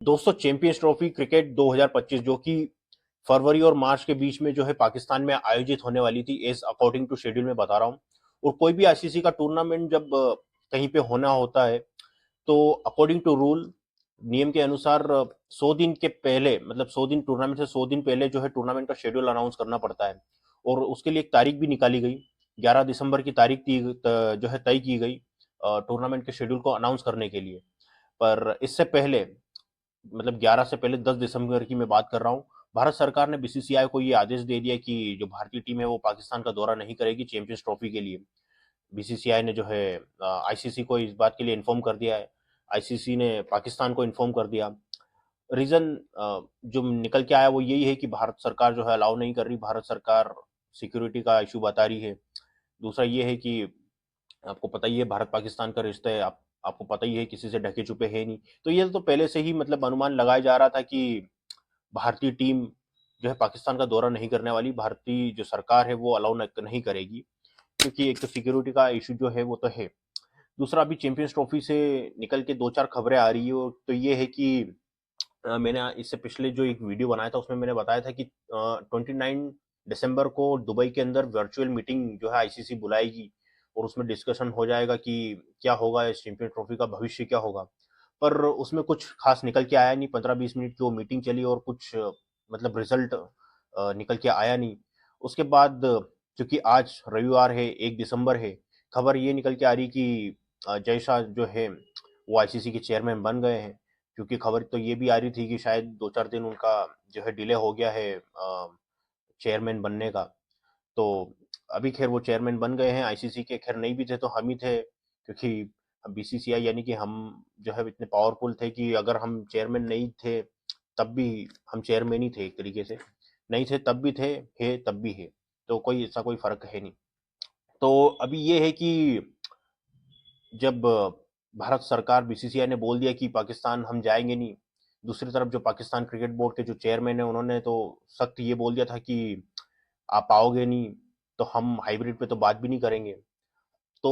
दोस्तों, champions trophy cricket 2025 जो कि फरवरी और मार्च के बीच में जो है पाकिस्तान में आयोजित होने वाली थी, एज अकॉर्डिंग टू शेड्यूल में बता रहा हूँ। और कोई भी आईसीसी का टूर्नामेंट जब कहीं पे होना होता है, तो अकॉर्डिंग टू रूल, नियम के अनुसार 100 दिन के पहले, मतलब 100 दिन, टूर्नामेंट से 100 दिन पहले जो है टूर्नामेंट का शेड्यूल अनाउंस करना पड़ता है। और उसके लिए एक तारीख भी निकाली गई। 11 दिसंबर की तारीख जो है तय की गई टूर्नामेंट के शेड्यूल को अनाउंस करने के लिए। पर इससे पहले, मतलब 11 से पहले 10 दिसंबर की मैं बात कर रहा हूँ, भारत सरकार ने बीसीसीआई को ये आदेश दे दिया कि जो भारतीय टीम है वो पाकिस्तान का दौरा नहीं करेगी चैंपियंस ट्रॉफी के लिए। बीसीसीआई ने जो है आईसीसी को इस बात के लिए इन्फॉर्म कर दिया है। आईसीसी ने पाकिस्तान को इन्फॉर्म कर दिया। रीजन जो निकल के आया वो यही है कि भारत सरकार जो है अलाउ नहीं कर रही, भारत सरकार सिक्योरिटी का इशू बता रही है। दूसरा ये है कि आपको पता ही है भारत पाकिस्तान का रिश्ता है, आपको पता ही है, किसी से ढके छुपे है नहीं। तो ये तो पहले से ही मतलब अनुमान लगाया जा रहा था कि भारतीय टीम जो है पाकिस्तान का दौरा नहीं करने वाली, भारतीय जो सरकार है वो अलाउ नहीं करेगी, क्योंकि एक तो सिक्योरिटी का इशू जो है वो तो है। दूसरा, अभी चैंपियंस ट्रॉफी से निकल के दो चार खबरें आ रही है, तो ये है कि मैंने इससे पिछले जो एक वीडियो बनाया था उसमें मैंने बताया था कि 29 दिसंबर को दुबई के अंदर वर्चुअल मीटिंग जो है आईसीसी बुलाएगी, और उसमें डिस्कशन हो जाएगा कि क्या होगा, इस चैंपियन ट्रॉफी का भविष्य क्या होगा। पर उसमें कुछ खास निकल के आया नहीं। 15-20 मिनट की वो मीटिंग चली और कुछ मतलब रिजल्ट निकल के आया नहीं। उसके बाद क्योंकि आज रविवार है, 1 दिसंबर है, खबर ये निकल के आ रही कि जय शाह जो है वो आईसीसी के चेयरमैन बन गए हैं। क्योंकि खबर तो ये भी आ रही थी कि शायद 2-4 दिन उनका जो है डिले हो गया है चेयरमैन बनने का। तो अभी खैर वो चेयरमैन बन गए हैं आईसीसी के। खैर नहीं भी थे तो हम ही थे, क्योंकि बीसीसीआई यानी कि हम जो है इतने पावरफुल थे कि अगर हम चेयरमैन नहीं थे तब भी हम चेयरमैन ही थे एक तरीके से। नहीं थे तब भी थे, है तब भी है। तो कोई ऐसा कोई फर्क है नहीं। तो अभी ये है कि जब भारत सरकार, बीसीसीआई ने बोल दिया कि पाकिस्तान हम जाएंगे नहीं, दूसरी तरफ जो पाकिस्तान क्रिकेट बोर्ड के जो चेयरमैन है उन्होंने तो सख्त ये बोल दिया था कि आप आओगे नहीं तो हम हाइब्रिड पे तो बात भी नहीं करेंगे। तो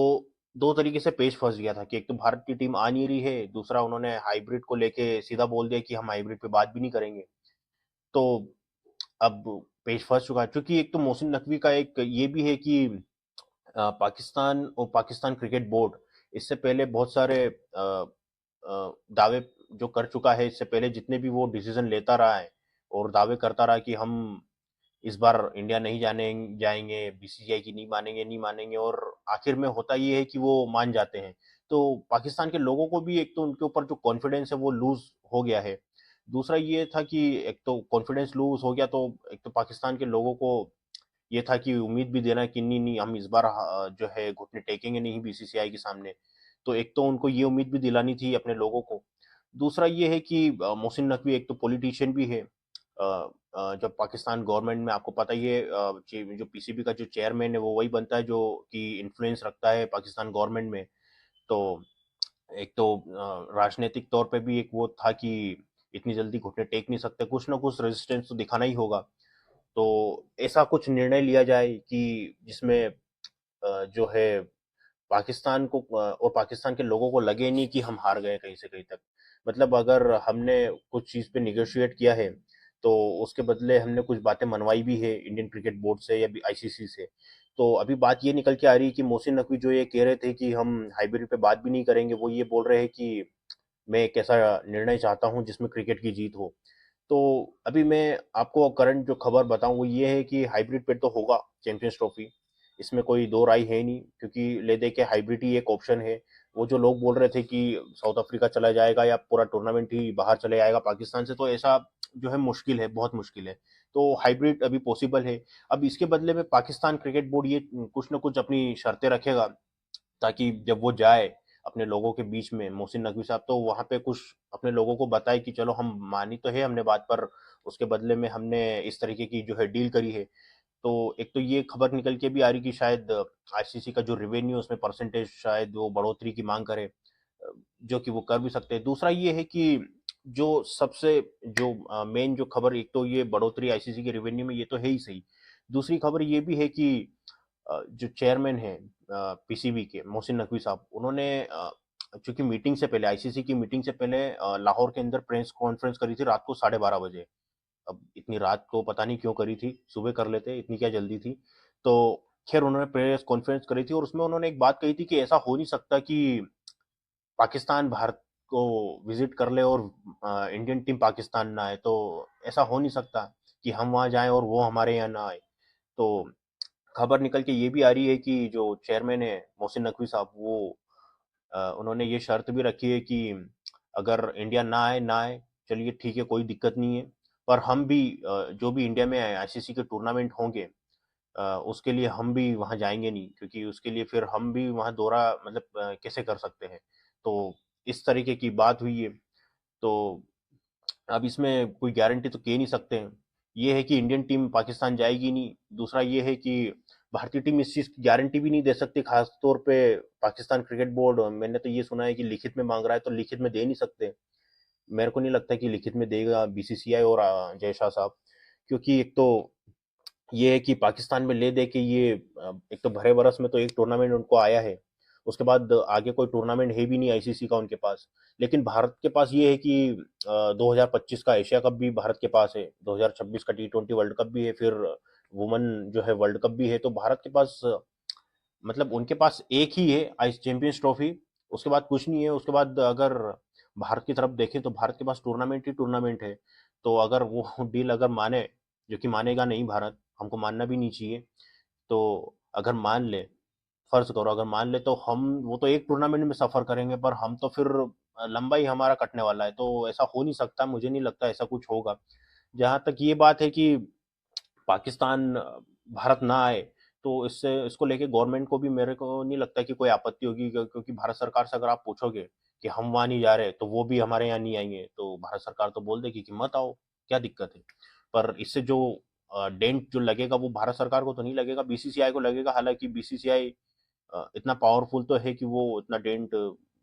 दो तरीके से पेच फंस गया था कि एक तो भारत की टीम आ नहीं रही है, दूसरा उन्होंने हाइब्रिड को लेके सीधा बोल दिया कि हम हाइब्रिड पे बात भी नहीं करेंगे। तो अब पेच फंस चुका है, क्योंकि एक तो मोहसिन नकवी का एक ये भी है कि पाकिस्तान और पाकिस्तान क्रिकेट बोर्ड इससे पहले बहुत सारे दावे जो कर चुका है, इससे पहले जितने भी वो डिसीजन लेता रहा है और दावे करता रहा कि हम इस बार इंडिया नहीं जाने जाएंगे, बीसीसीआई की नहीं मानेंगे, नहीं मानेंगे, और आखिर में होता ये है कि वो मान जाते हैं। तो पाकिस्तान के लोगों को भी एक तो उनके ऊपर जो कॉन्फिडेंस है वो लूज हो गया है। दूसरा ये था कि एक तो कॉन्फिडेंस लूज हो गया, तो एक तो पाकिस्तान के लोगों को ये था कि उम्मीद भी देना कि नहीं नहीं हम इस बार जो है घुटने टेकेंगे नहीं बीसीसीआई के सामने। तो एक तो उनको ये उम्मीद भी दिलानी थी अपने लोगों को। दूसरा ये है कि मोहसिन नकवी एक तो पॉलिटिशियन भी है। जब पाकिस्तान गवर्नमेंट में आपको पता ही है, जो पीसीबी का जो चेयरमैन है वो वही बनता है जो कि इन्फ्लुएंस रखता है पाकिस्तान गवर्नमेंट में। तो एक तो राजनीतिक तौर पे भी एक वो था कि इतनी जल्दी घुटने टेक नहीं सकते, कुछ ना कुछ रेजिस्टेंस तो दिखाना ही होगा। तो ऐसा कुछ निर्णय लिया जाए कि जिसमें जो है पाकिस्तान को और पाकिस्तान के लोगों को लगे नहीं कि हम हार गए कहीं से कहीं तक। मतलब अगर हमने कुछ चीज पे निगोशिएट किया है तो उसके बदले हमने कुछ बातें मनवाई भी है इंडियन क्रिकेट बोर्ड से या आईसीसी से। तो अभी बात ये निकल के आ रही है कि मोहसिन नकवी जो ये कह रहे थे कि हम हाइब्रिड पे बात भी नहीं करेंगे, वो ये बोल रहे हैं कि मैं एक ऐसा निर्णय चाहता हूं जिसमें क्रिकेट की जीत हो। तो अभी मैं आपको करंट जो खबर बताऊं वो ये है कि हाइब्रिड पे तो होगा चैंपियंस ट्रॉफी, इसमें कोई दो राय है नहीं, क्योंकि ले दे के हाइब्रिड ही एक ऑप्शन है। वो जो लोग बोल रहे थे कि साउथ अफ्रीका चला जाएगा या पूरा टूर्नामेंट ही बाहर चले जाएगा पाकिस्तान से, तो ऐसा जो है मुश्किल है, बहुत मुश्किल है। तो हाइब्रिड अभी पॉसिबल है। अब इसके बदले में पाकिस्तान क्रिकेट बोर्ड ये कुछ ना कुछ अपनी शर्तें रखेगा, ताकि जब वो जाए अपने लोगों के बीच में, मोहसिन नकवी साहब, तो वहां पे कुछ अपने लोगों को बताए कि चलो हम मानी तो है हमने बात, पर उसके बदले में हमने इस तरीके की जो है डील करी है। तो एक तो ये खबर निकल के भी आ रही कि शायद आईसीसी का जो रेवेन्यू उसमें परसेंटेज शायद वो बढ़ोतरी की मांग करे, जो कि वो कर भी सकते हैं। दूसरा ये है कि जो सबसे जो मेन जो खबर, एक तो ये बढ़ोतरी आईसीसी के रेवेन्यू में, ये तो है ही सही। दूसरी खबर ये भी है कि जो चेयरमैन है पीसीबी के, मोहसिन नकवी साहब, उन्होंने चूंकि मीटिंग से पहले, आईसीसी की मीटिंग से पहले लाहौर के अंदर प्रेस कॉन्फ्रेंस करी थी रात को 12:30 बजे। अब इतनी रात को पता नहीं क्यों करी थी, सुबह कर लेते, इतनी क्या जल्दी थी। तो खैर उन्होंने प्रेस कॉन्फ्रेंस करी थी और उसमें उन्होंने एक बात कही थी कि ऐसा हो नहीं सकता कि पाकिस्तान भारत को विजिट कर ले और इंडियन टीम पाकिस्तान ना आए। तो ऐसा हो नहीं सकता कि हम वहां जाएं और वो हमारे यहाँ ना आए। तो खबर निकल के ये भी आ रही है कि जो चेयरमैन है मोहसिन नकवी साहब, वो उन्होंने ये शर्त भी रखी है कि अगर इंडिया ना आए, चलिए ठीक है, कोई दिक्कत नहीं है, पर हम भी जो भी इंडिया में आईसीसी के टूर्नामेंट होंगे उसके लिए हम भी वहाँ जाएंगे नहीं, क्योंकि उसके लिए फिर हम भी वहाँ दौरा मतलब कैसे कर सकते हैं। तो इस तरीके की बात हुई है। तो अब इसमें कोई गारंटी तो कह नहीं सकते हैं। ये है कि इंडियन टीम पाकिस्तान जाएगी नहीं। दूसरा ये है कि भारतीय टीम इस चीज़ की गारंटी भी नहीं दे सकती, खास तौर पे पाकिस्तान क्रिकेट बोर्ड। मैंने तो ये सुना है कि लिखित में मांग रहा है, तो लिखित में दे नहीं सकते। मेरे को नहीं लगता कि लिखित में देगा बीसीसीआई और जय शाह साहब, क्योंकि एक तो ये है कि पाकिस्तान में ले दे के ये एक तो भरे बरस में तो एक टूर्नामेंट उनको आया है, उसके बाद आगे कोई टूर्नामेंट है भी नहीं आईसीसी का उनके पास। लेकिन भारत के पास ये है कि 2025 का एशिया कप भी भारत के पास है, 2026 का टी20 वर्ल्ड कप भी है, फिर वुमेन जो है वर्ल्ड कप भी है। तो भारत के पास मतलब उनके पास एक ही है आइस चैंपियंस ट्रॉफी, उसके बाद कुछ नहीं है। उसके बाद अगर भारत की तरफ देखें तो भारत के पास टूर्नामेंट ही टूर्नामेंट है। तो अगर वो डील अगर माने, जो कि मानेगा नहीं भारत, हमको मानना भी नहीं चाहिए, तो अगर मान ले, फर्ज करो अगर मान ले, तो हम वो तो एक टूर्नामेंट में सफर करेंगे, पर हम तो फिर लंबा ही हमारा कटने वाला है। तो ऐसा हो नहीं सकता, मुझे नहीं लगता ऐसा कुछ होगा। जहां तक ये बात है कि पाकिस्तान भारत ना आए, तो इससे इसको लेके गवर्नमेंट को भी मेरे को नहीं लगता कि कोई आपत्ति होगी, क्योंकि भारत सरकार से अगर आप पूछोगे कि हम वहां नहीं जा रहे तो वो भी हमारे यहाँ नहीं आएंगे, तो भारत सरकार तो बोल देगी कि मत आओ, क्या दिक्कत है। पर इससे जो डेंट जो लगेगा वो भारत सरकार को तो नहीं लगेगा, बीसीसीआई को लगेगा। हालांकि बीसीसीआई इतना पावरफुल तो है कि वो इतना डेंट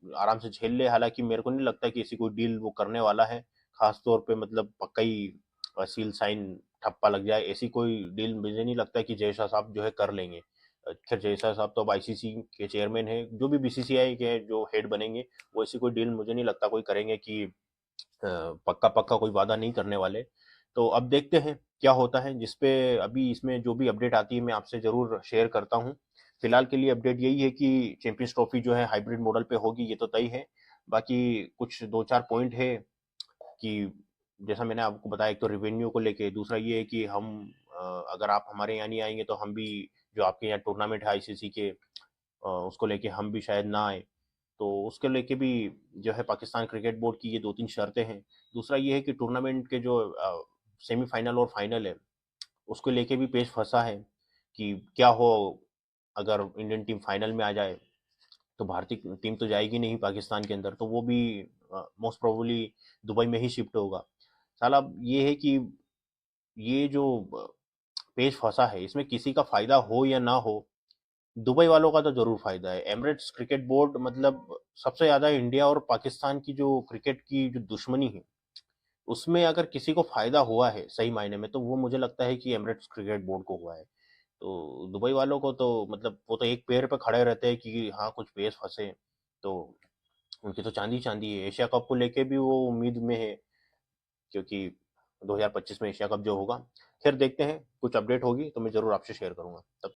आराम से झेल ले। हालांकि मेरे को नहीं लगता कि ऐसी कोई डील वो करने वाला है, खास तौर पे मतलब पक्का ही सील साइन ठप्पा लग जाए, ऐसी कोई डील मुझे नहीं लगता कि जय शाह साहब जो है कर लेंगे। खैर जय शाह साहब तो अब आईसीसी के चेयरमैन है, जो भी बीसीसीआई के जो हेड बनेंगे वो ऐसी कोई डील मुझे नहीं लगता कोई करेंगे कि पक्का पक्का कोई वादा नहीं करने वाले। तो अब देखते हैं क्या होता है, जिसपे अभी इसमें जो भी अपडेट आती है मैं आपसे जरूर शेयर करता हूँ। फिलहाल के लिए अपडेट यही है कि चैंपियंस ट्रॉफी जो है हाइब्रिड मॉडल पे होगी, ये तो तय है। बाकी कुछ दो चार पॉइंट है कि जैसा मैंने आपको बताया, एक तो रेवेन्यू को लेके, दूसरा ये है कि हम अगर आप हमारे यहाँ नहीं आएंगे तो हम भी जो आपके यहाँ टूर्नामेंट है आईसीसी के उसको लेके हम भी शायद ना आए। तो उसके लेके भी जो है पाकिस्तान क्रिकेट बोर्ड की ये दो तीन शर्तें हैं। दूसरा ये है कि टूर्नामेंट के जो सेमीफाइनल और फाइनल है उसको लेके भी पेच फंसा है कि क्या हो अगर इंडियन टीम फाइनल में आ जाए, तो भारतीय टीम तो जाएगी नहीं पाकिस्तान के अंदर, तो वो भी मोस्ट प्रोबेबली दुबई में ही शिफ्ट होगा। साला ये है कि ये जो पेच फंसा है इसमें किसी का फायदा हो या ना हो, दुबई वालों का तो जरूर फायदा है। एमिरेट्स क्रिकेट बोर्ड मतलब सबसे ज्यादा इंडिया और पाकिस्तान की जो क्रिकेट की जो दुश्मनी है उसमें अगर किसी को फायदा हुआ है सही मायने में, तो वो मुझे लगता है कि एमिरेट्स क्रिकेट बोर्ड को हुआ है। तो दुबई वालों को तो मतलब वो तो एक पैर पे खड़े रहते हैं कि हाँ कुछ पेच फंसे, तो उनकी तो चांदी चांदी है। एशिया कप को लेके भी वो उम्मीद में है, क्योंकि 2025 में एशिया कप जो होगा। खैर देखते हैं, कुछ अपडेट होगी तो मैं जरूर आपसे शेयर करूंगा। तब